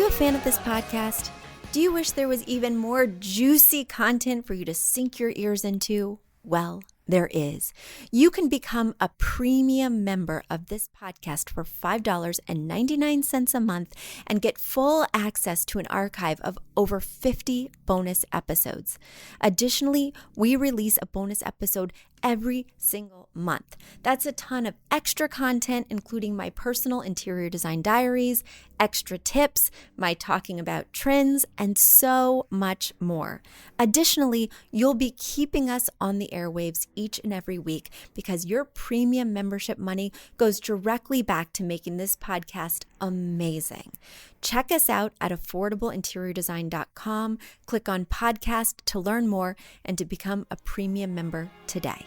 you a fan of this podcast? Do you wish there was even more juicy content for you to sink your ears into? Well, there is. You can become a premium member of this podcast for $5.99 a month and get full access to an archive of over 50 bonus episodes. Additionally, we release a bonus episode every single month. That's a ton of extra content, including my personal interior design diaries, extra tips, my talking about trends, and so much more. Additionally, you'll be keeping us on the airwaves each and every week because your premium membership money goes directly back to making this podcast amazing. Check us out at affordableinteriordesign.com. Click on podcast to learn more and to become a premium member today.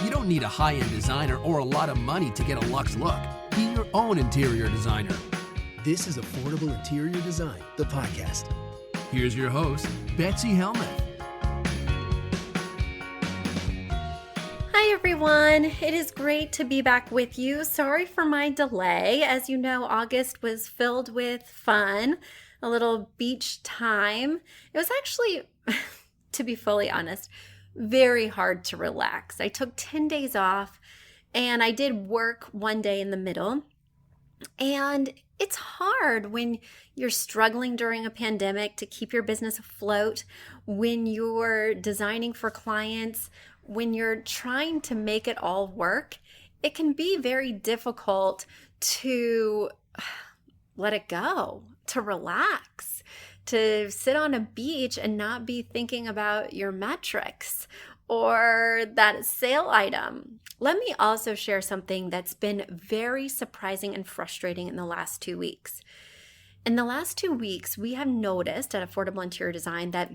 You don't need a high-end designer or a lot of money to get a luxe look. Be your own interior designer. This is Affordable Interior Design, the podcast. Here's your host, Betsy Helmuth. Hi everyone, it is great to be back with you. Sorry for my delay. As you know, August was filled with fun, a little beach time. It was actually, to be fully honest, very hard to relax. I took 10 days off and I did work one day in the middle. And it's hard when you're struggling during a pandemic to keep your business afloat, when you're designing for clients, when you're trying to make it all work. It can be very difficult to let it go, to relax, to sit on a beach and not be thinking about your metrics or that sale item. Let me also share something that's been very surprising and frustrating in the last 2 weeks. In the last 2 weeks, we have noticed at Affordable Interior Design that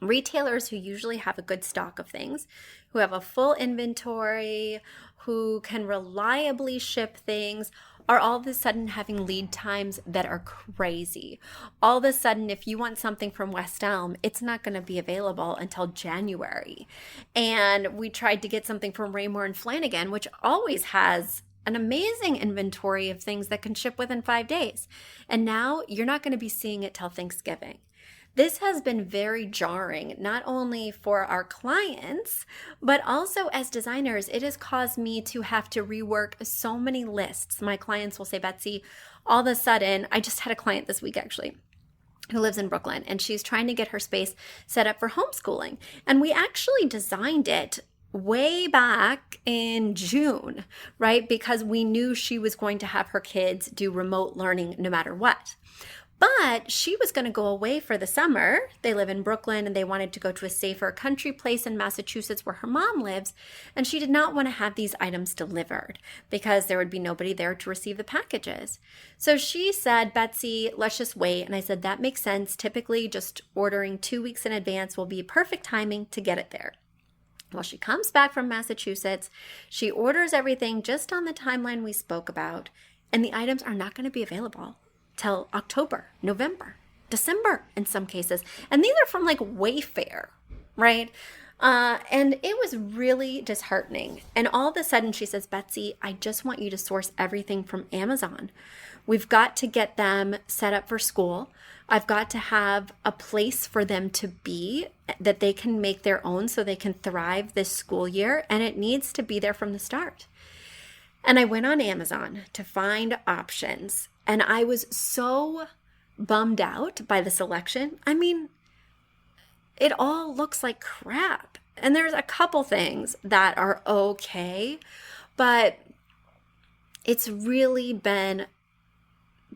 retailers who usually have a good stock of things, who have a full inventory, who can reliably ship things, are all of a sudden having lead times that are crazy. All of a sudden, if you want something from West Elm, it's not going to be available until January. And we tried to get something from Raymore and Flanagan, which always has an amazing inventory of things that can ship within 5 days. And now you're not going to be seeing it till Thanksgiving. This has been very jarring, not only for our clients, but also as designers. It has caused me to have to rework so many lists. My clients will say, Betsy, all of a sudden, I just had a client this week actually, who lives in Brooklyn, and she's trying to get her space set up for homeschooling. And we actually designed it way back in June, right? Because we knew she was going to have her kids do remote learning no matter what. But she was going to go away for the summer. They live in Brooklyn and they wanted to go to a safer country place in Massachusetts where her mom lives. And she did not want to have these items delivered because there would be nobody there to receive the packages. So she said, Betsy, let's just wait. And I said, that makes sense. Typically just ordering 2 weeks in advance will be perfect timing to get it there. Well, she comes back from Massachusetts. She orders everything just on the timeline we spoke about. And the items are not going to be available till October, November, December in some cases. And these are from like Wayfair, right? And it was really disheartening. And all of a sudden she says, Betsy, I just want you to source everything from Amazon. We've got to get them set up for school. I've got to have a place for them to be that they can make their own so they can thrive this school year. And it needs to be there from the start. And I went on Amazon to find options. And I was so bummed out by the selection. I mean, it all looks like crap. And there's a couple things that are okay, but it's really been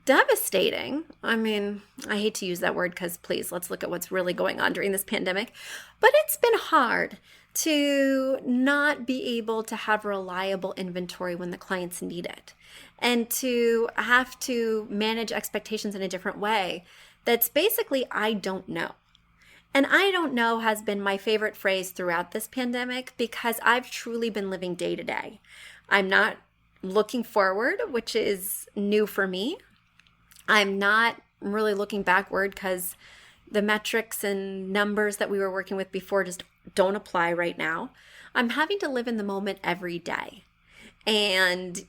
devastating. I mean, I hate to use that word because please, let's look at what's really going on during this pandemic. But it's been hard to not be able to have reliable inventory when the clients need it, and to have to manage expectations in a different way. That's basically, I don't know. And I don't know has been my favorite phrase throughout this pandemic because I've truly been living day to day. I'm not looking forward, which is new for me. I'm not really looking backward because the metrics and numbers that we were working with before just don't apply right now. I'm having to live in the moment every day. And,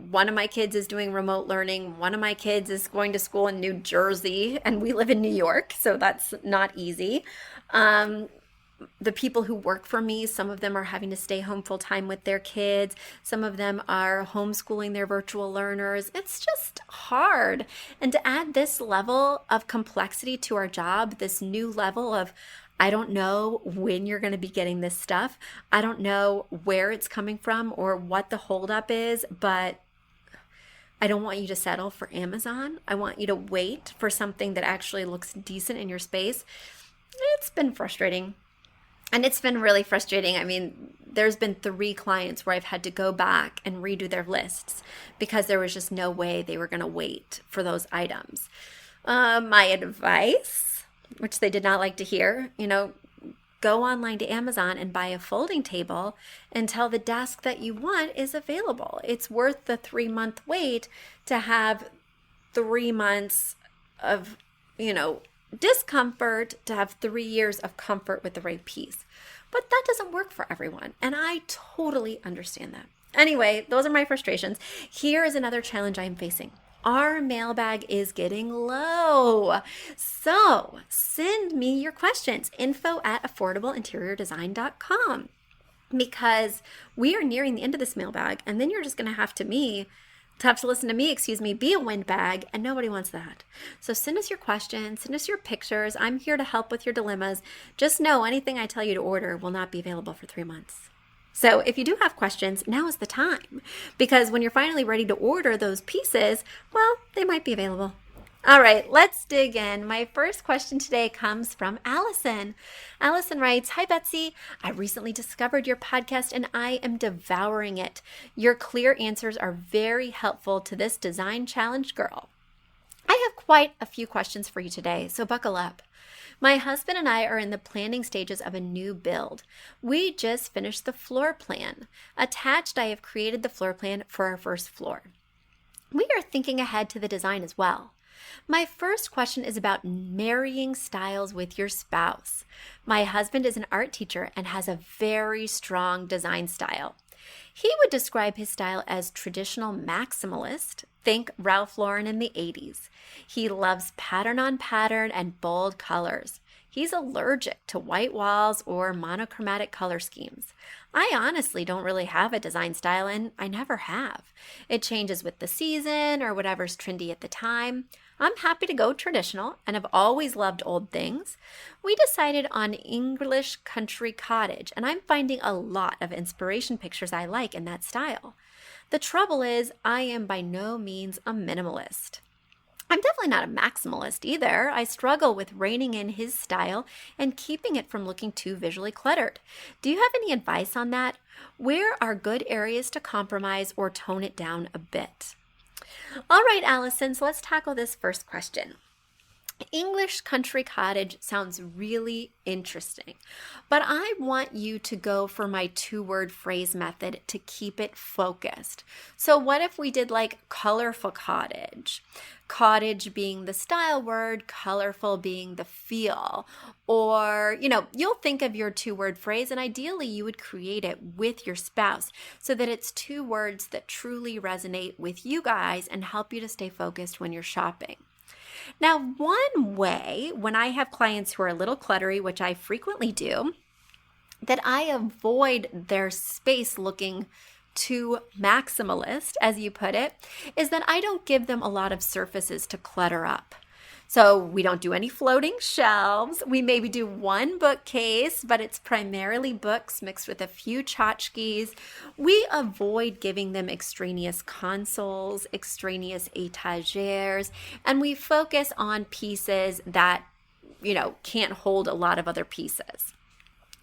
one of my kids is doing remote learning. One of my kids is going to school in New Jersey, and we live in New York, so that's not easy. The people who work for me, some of them are having to stay home full time with their kids. Some of them are homeschooling their virtual learners. It's just hard. And to add this level of complexity to our job, this new level of, I don't know when you're going to be getting this stuff. I don't know where it's coming from or what the holdup is, but I don't want you to settle for Amazon. I want you to wait for something that actually looks decent in your space. It's been frustrating. And it's been really frustrating. I mean, there's been 3 clients where I've had to go back and redo their lists because there was just no way they were going to wait for those items. My advice, which they did not like to hear, go online to Amazon and buy a folding table until the desk that you want is available. It's worth the 3-month wait to have 3 months of, discomfort to have 3 years of comfort with the right piece. But that doesn't work for everyone. And I totally understand that. Anyway, those are my frustrations. Here is another challenge I am facing. Our mailbag is getting low. So send me your questions, info@affordableinteriordesign.com, because we are nearing the end of this mailbag. And then you're just going to have to listen to me, be a windbag, and nobody wants that. So send us your questions, send us your pictures. I'm here to help with your dilemmas. Just know anything I tell you to order will not be available for 3 months. So if you do have questions, now is the time, because when you're finally ready to order those pieces, well, they might be available. All right, let's dig in. My first question today comes from Allison. Allison writes, "Hi, Betsy. I recently discovered your podcast and I am devouring it. Your clear answers are very helpful to this design challenge girl. I have quite a few questions for you today, so buckle up. My husband and I are in the planning stages of a new build. We just finished the floor plan. Attached, I have created the floor plan for our first floor. We are thinking ahead to the design as well. My first question is about marrying styles with your spouse. My husband is an art teacher and has a very strong design style. He would describe his style as traditional maximalist. Think Ralph Lauren in the 80s. He loves pattern on pattern and bold colors. He's allergic to white walls or monochromatic color schemes. I honestly don't really have a design style, and I never have. It changes with the season or whatever's trendy at the time. I'm happy to go traditional and have always loved old things. We decided on English country cottage, and I'm finding a lot of inspiration pictures I like in that style. The trouble is, I am by no means a minimalist. I'm definitely not a maximalist either. I struggle with reining in his style and keeping it from looking too visually cluttered. Do you have any advice on that? Where are good areas to compromise or tone it down a bit?" All right, Allison, so let's tackle this first question. English country cottage sounds really interesting, but I want you to go for my 2-word phrase method to keep it focused. So what if we did like colorful cottage? Cottage being the style word, colorful being the feel. Or, you'll think of your 2-word phrase, and ideally you would create it with your spouse so that it's 2 words that truly resonate with you guys and help you to stay focused when you're shopping. Now, one way when I have clients who are a little cluttery, which I frequently do, that I avoid their space looking too maximalist, as you put it, is that I don't give them a lot of surfaces to clutter up. So we don't do any floating shelves. We maybe do 1 bookcase, but it's primarily books mixed with a few tchotchkes. We avoid giving them extraneous consoles, extraneous étagères, and we focus on pieces that, can't hold a lot of other pieces.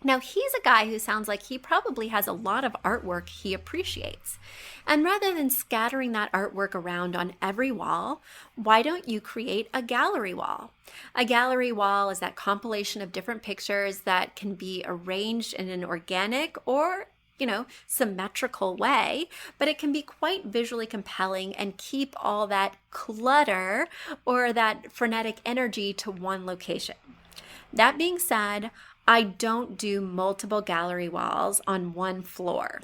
Now, he's a guy who sounds like he probably has a lot of artwork he appreciates. And rather than scattering that artwork around on every wall, why don't you create a gallery wall? A gallery wall is that compilation of different pictures that can be arranged in an organic or symmetrical way, but it can be quite visually compelling and keep all that clutter or that frenetic energy to one location. That being said, I don't do multiple gallery walls on one floor.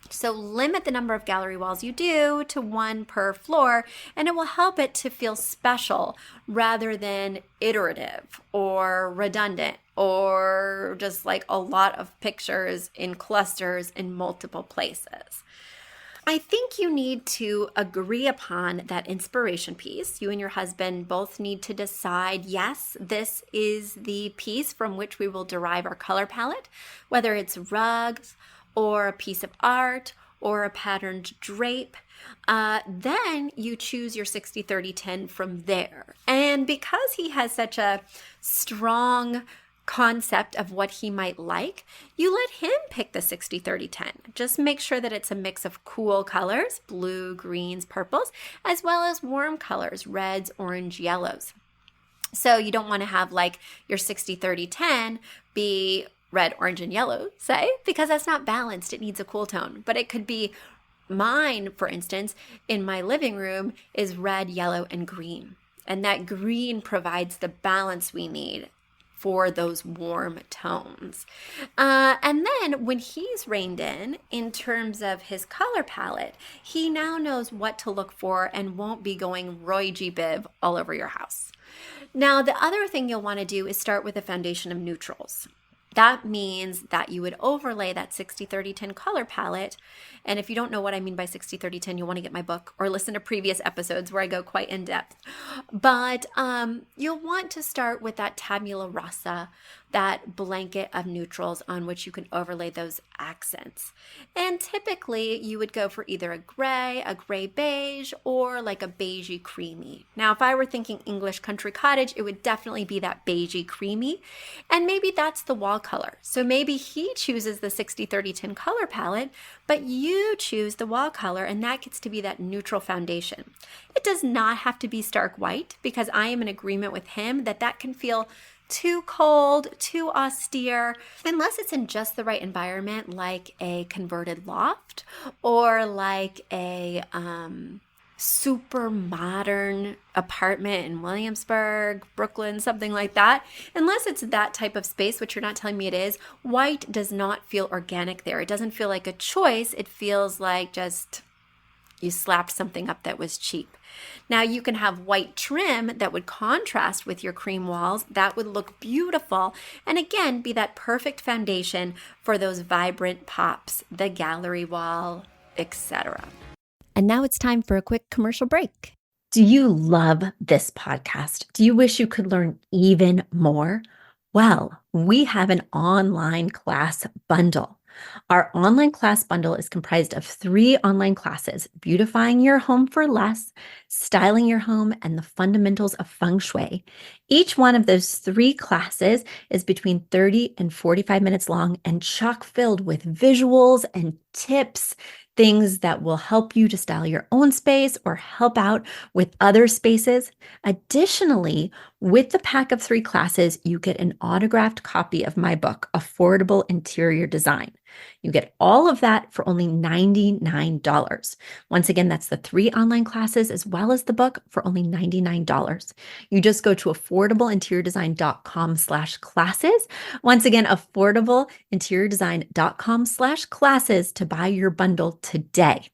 So limit the number of gallery walls you do to one per floor, and it will help it to feel special rather than iterative or redundant or just like a lot of pictures in clusters in multiple places. I think you need to agree upon that inspiration piece. You and your husband both need to decide, yes, this is the piece from which we will derive our color palette, whether it's rugs or a piece of art or a patterned drape. Then you choose your 60-30-10 from there. And because he has such a strong concept of what he might like, you let him pick the 60-30-10. Just make sure that it's a mix of cool colors, blue, greens, purples, as well as warm colors, reds, orange, yellows. So you don't want to have like your 60-30-10 be red, orange, and yellow, say, because that's not balanced. It needs a cool tone. But it could be mine, for instance, in my living room is red, yellow, and green. And that green provides the balance we need for those warm tones. And then when he's reined in terms of his color palette, he now knows what to look for and won't be going Roy G. Biv all over your house. Now, the other thing you'll want to do is start with a foundation of neutrals. That means that you would overlay that 60-30-10 color palette. And if you don't know what I mean by 60-30-10, you'll want to get my book or listen to previous episodes where I go quite in depth. But you'll want to start with that tabula rasa, that blanket of neutrals on which you can overlay those accents. And typically you would go for either a gray beige, or like a beigey creamy. Now, if I were thinking English country cottage, it would definitely be that beigey creamy. And maybe that's the wall color. So maybe he chooses the 60-30-10 color palette, but you choose the wall color, and that gets to be that neutral foundation. It does not have to be stark white, because I am in agreement with him that can feel too cold, too austere, unless it's in just the right environment, like a converted loft or like a super modern apartment in Williamsburg, Brooklyn, something like that. Unless it's that type of space, which you're not telling me it is, white does not feel organic there. It doesn't feel like a choice. It feels like just you slapped something up that was cheap. Now you can have white trim that would contrast with your cream walls. That would look beautiful. And again, be that perfect foundation for those vibrant pops, the gallery wall, etc. And now it's time for a quick commercial break. Do you love this podcast? Do you wish you could learn even more? Well, we have an online class bundle. Our online class bundle is comprised of 3 online classes: Beautifying Your Home for Less, Styling Your Home, and the Fundamentals of Feng Shui. Each one of those 3 classes is between 30 and 45 minutes long and chock filled with visuals and tips, things that will help you to style your own space or help out with other spaces. Additionally, with the pack of 3 classes, you get an autographed copy of my book, Affordable Interior Design. You get all of that for only $99. Once again, that's the 3 online classes as well as the book for only $99. You just go to affordableinteriordesign.com/classes. Once again, affordableinteriordesign.com/classes to buy your bundle today.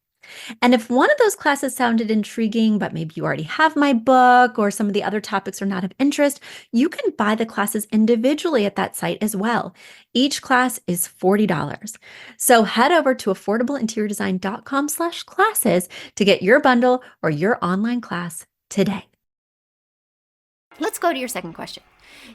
And if one of those classes sounded intriguing, but maybe you already have my book or some of the other topics are not of interest, you can buy the classes individually at that site as well. Each class is $40. So head over to affordableinteriordesign.com/classes to get your bundle or your online class today. Let's go to your second question.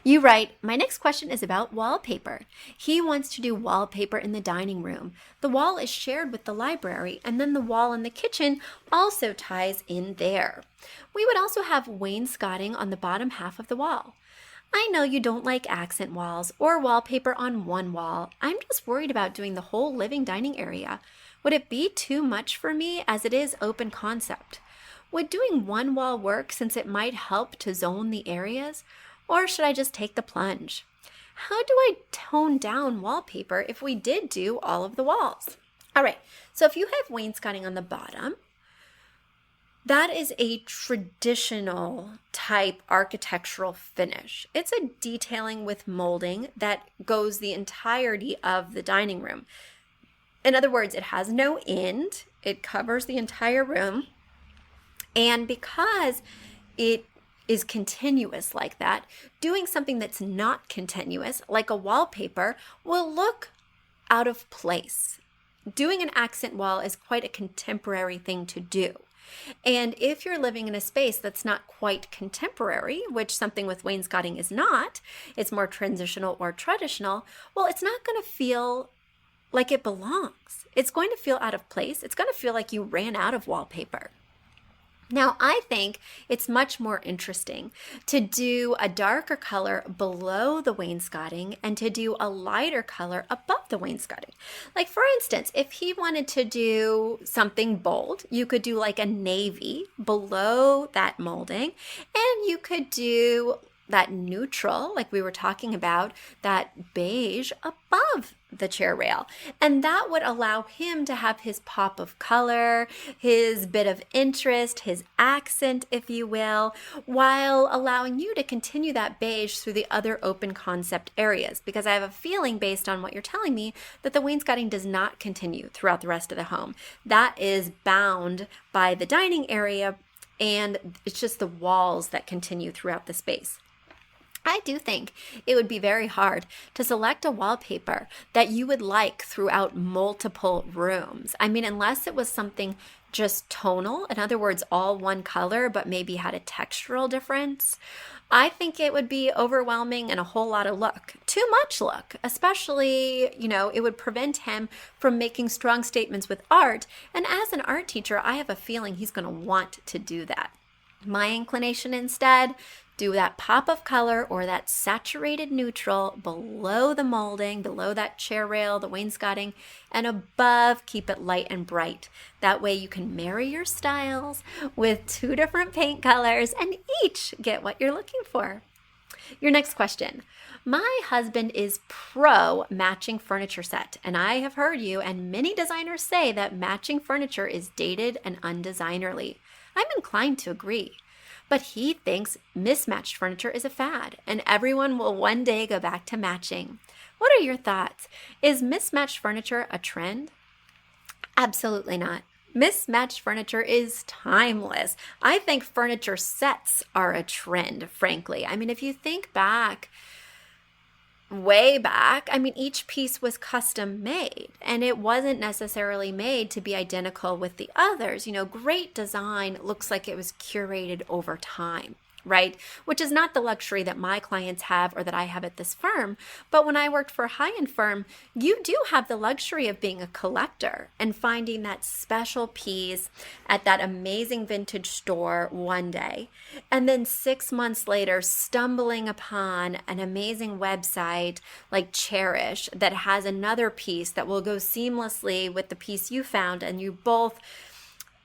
You write, my next question is about wallpaper. He wants to do wallpaper in the dining room. The wall is shared with the library, and then the wall in the kitchen also ties in there. We would also have wainscoting on the bottom half of the wall. I know you don't like accent walls or wallpaper on one wall. I'm just worried about doing the whole living dining area. Would it be too much for me, as it is open concept? Would doing one wall work, since it might help to zone the areas? Or should I just take the plunge? how do I tone down wallpaper if we did do all of the walls? All right, so if you have wainscoting on the bottom, that is a traditional type architectural finish. It's a detailing with molding that goes the entirety of the dining room. In other words, it has no end. It covers the entire room. And because it is continuous like that, doing something that's not continuous, like a wallpaper, will look out of place. Doing an accent wall is quite a contemporary thing to do. And if you're living in a space that's not quite contemporary, which something with wainscoting is not, it's more transitional or traditional, well, it's not going to feel like it belongs. It's going to feel out of place. It's going to feel like you ran out of wallpaper. Now, I think it's much more interesting to do a darker color below the wainscoting and to do a lighter color above the wainscoting. Like, for instance, if he wanted to do something bold, you could do like a navy below that molding, and you could do that neutral, like we were talking about, that beige above the chair rail. And that would allow him to have his pop of color, his bit of interest, his accent, if you will, while allowing you to continue that beige through the other open concept areas. Because I have a feeling, based on what you're telling me, that the wainscoting does not continue throughout the rest of the home. That is bound by the dining area, and it's just the walls that continue throughout the space. I do think it would be very hard to select a wallpaper that you would like throughout multiple rooms. I mean, unless it was something just tonal, in other words, all one color, but maybe had a textural difference. I think it would be overwhelming and a whole lot of look. Too much look, especially, it would prevent him from making strong statements with art. And as an art teacher, I have a feeling he's going to want to do that. My inclination instead, do that pop of color or that saturated neutral below the molding, below that chair rail, the wainscoting, and above, keep it light and bright. That way you can marry your styles with two different paint colors and each get what you're looking for. Your next question. My husband is pro matching furniture set, and I have heard you and many designers say that matching furniture is dated and undesignerly. I'm inclined to agree. But he thinks mismatched furniture is a fad, and everyone will one day go back to matching. What are your thoughts? Is mismatched furniture a trend? Absolutely not. Mismatched furniture is timeless. I think furniture sets are a trend, frankly. I mean, if you think back, way back, each piece was custom made, and it wasn't necessarily made to be identical with the others. Great design looks like it was curated over time, right? Which is not the luxury that my clients have or that I have at this firm. But when I worked for a high-end firm, you do have the luxury of being a collector and finding that special piece at that amazing vintage store one day, and then 6 months later stumbling upon an amazing website like Cherish that has another piece that will go seamlessly with the piece you found, and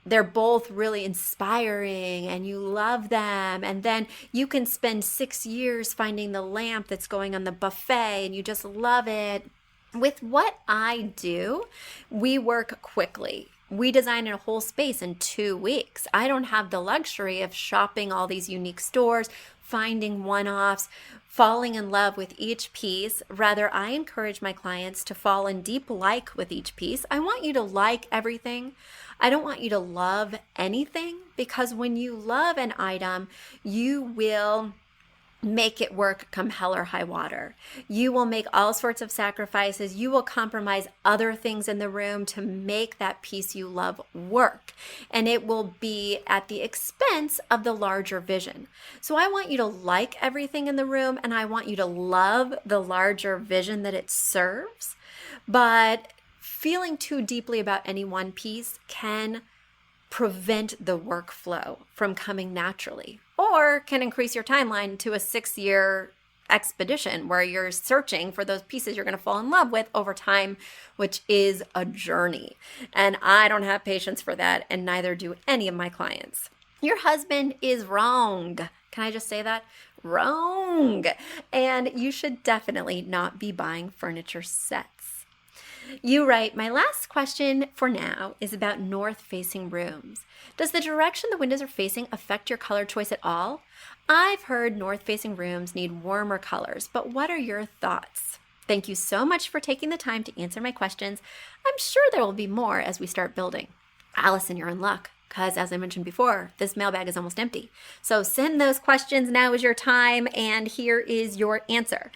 they're both really inspiring and you love them. And then you can spend 6 years finding the lamp that's going on the buffet and you just love it. With what I do, we work quickly. We design a whole space in 2 weeks. I don't have the luxury of shopping all these unique stores, finding one-offs, falling in love with each piece. Rather, I encourage my clients to fall in deep like with each piece. I want you to like everything. I don't want you to love anything, because when you love an item, you will make it work come hell or high water. You will make all sorts of sacrifices. You will compromise other things in the room to make that piece you love work. And it will be at the expense of the larger vision. So I want you to like everything in the room, and I want you to love the larger vision that it serves. But feeling too deeply about any one piece can prevent the workflow from coming naturally, or can increase your timeline to a 6-year expedition where you're searching for those pieces you're going to fall in love with over time, which is a journey. And I don't have patience for that, and neither do any of my clients. Your husband is wrong. Can I just say that? Wrong. And you should definitely not be buying furniture sets. You write, my last question for now is about north-facing rooms. Does the direction the windows are facing affect your color choice at all? I've heard north-facing rooms need warmer colors, but what are your thoughts? Thank you so much for taking the time to answer my questions. I'm sure there will be more as we start building. Allison, you're in luck, because as I mentioned before, this mailbag is almost empty. So send those questions, now is your time, and here is your answer.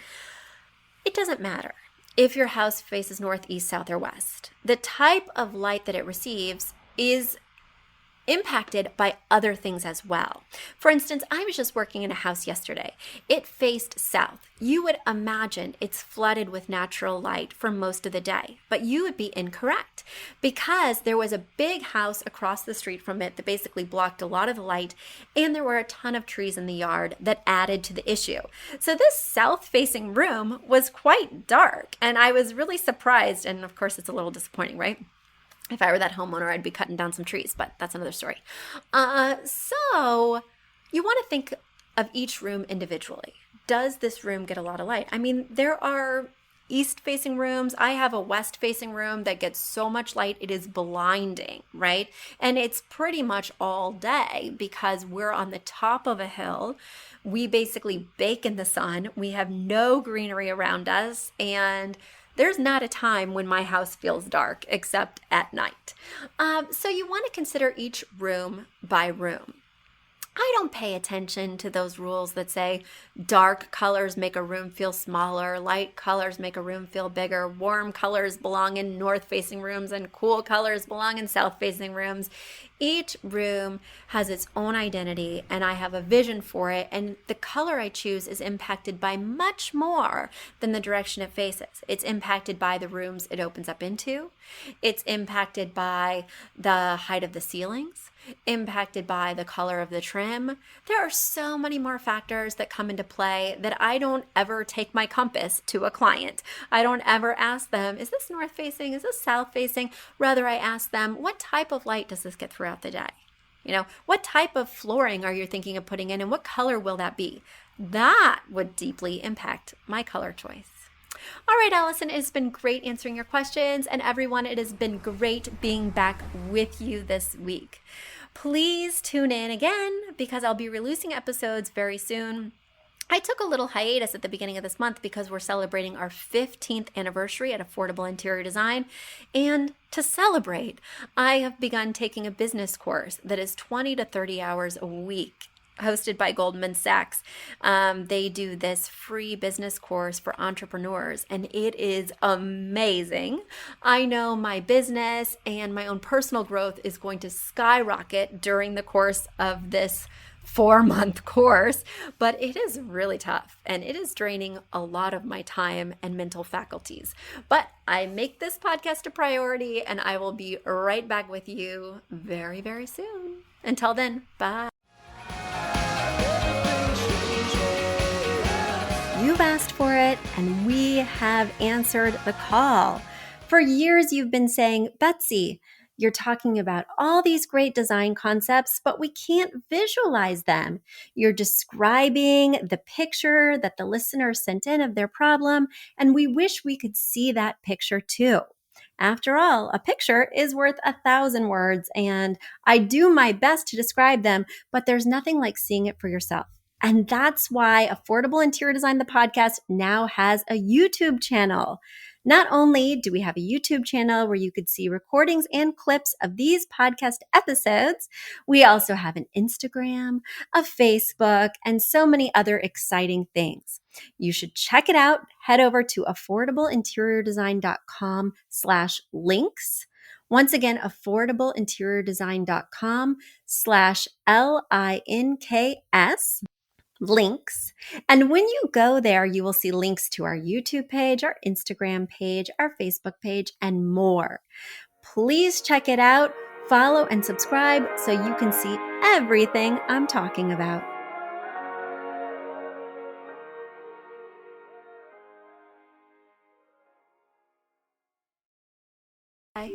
It doesn't matter if your house faces north, east, south, or west. The type of light that it receives is impacted by other things as well. For instance, I was just working in a house yesterday. It faced south. You would imagine it's flooded with natural light for most of the day, but you would be incorrect because there was a big house across the street from it that basically blocked a lot of the light, and there were a ton of trees in the yard that added to the issue. So this south-facing room was quite dark, and I was really surprised, and of course it's a little disappointing, right? If I were that homeowner, I'd be cutting down some trees, but that's another story. So you want to think of each room individually. Does this room get a lot of light? I mean, there are east-facing rooms. I have a west-facing room that gets so much light, it is blinding, right? And it's pretty much all day because we're on the top of a hill. We basically bake in the sun. We have no greenery around us, and there's not a time when my house feels dark except at night. So you want to consider each room by room. I don't pay attention to those rules that say dark colors make a room feel smaller, light colors make a room feel bigger, warm colors belong in north-facing rooms, and cool colors belong in south-facing rooms. Each room has its own identity, and I have a vision for it, and the color I choose is impacted by much more than the direction it faces. It's impacted by the rooms it opens up into. It's impacted by the height of the ceilings, impacted by the color of the trim. There are so many more factors that come into play that I don't ever take my compass to a client. I don't ever ask them, is this north facing? Is this south facing? Rather, I ask them, what type of light does this get throughout the day? You know, what type of flooring are you thinking of putting in, and what color will that be? That would deeply impact my color choice. All right, Allison, it's been great answering your questions, and everyone, it has been great being back with you this week. Please tune in again because I'll be releasing episodes very soon. I took a little hiatus at the beginning of this month because we're celebrating our 15th anniversary at Affordable Interior Design. And to celebrate, I have begun taking a business course that is 20 to 30 hours a week, hosted by Goldman Sachs. They do this free business course for entrepreneurs, and it is amazing. I know my business and my own personal growth is going to skyrocket during the course of this 4-month course, but it is really tough and it is draining a lot of my time and mental faculties. But I make this podcast a priority, and I will be right back with you very, very soon. Until then, bye. You've asked for it, and we have answered the call. For years, you've been saying, Betsy, you're talking about all these great design concepts, but we can't visualize them. You're describing the picture that the listener sent in of their problem, and we wish we could see that picture too. After all, a picture is worth 1,000 words, and I do my best to describe them, but there's nothing like seeing it for yourself. And that's why Affordable Interior Design, the podcast, now has a YouTube channel. Not only do we have a YouTube channel where you could see recordings and clips of these podcast episodes, we also have an Instagram, a Facebook, and so many other exciting things. You should check it out. Head over to affordableinteriordesign.com/links. Once again, affordableinteriordesign.com/LINKS. links. And when you go there, you will see links to our YouTube page, our Instagram page, our Facebook page, and more. Please check it out, follow and subscribe so you can see everything I'm talking about. Bye.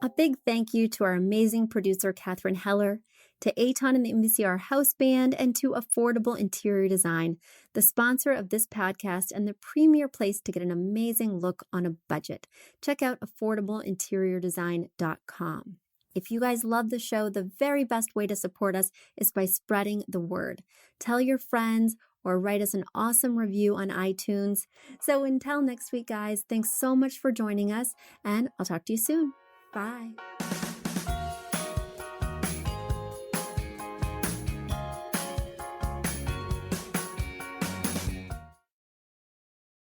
A big thank you to our amazing producer, Katherine Heller, to Aton and the MVCR House Band, and to Affordable Interior Design, the sponsor of this podcast and the premier place to get an amazing look on a budget. Check out affordableinteriordesign.com. If you guys love the show, the very best way to support us is by spreading the word. Tell your friends or write us an awesome review on iTunes. So until next week, guys, thanks so much for joining us, and I'll talk to you soon. Bye.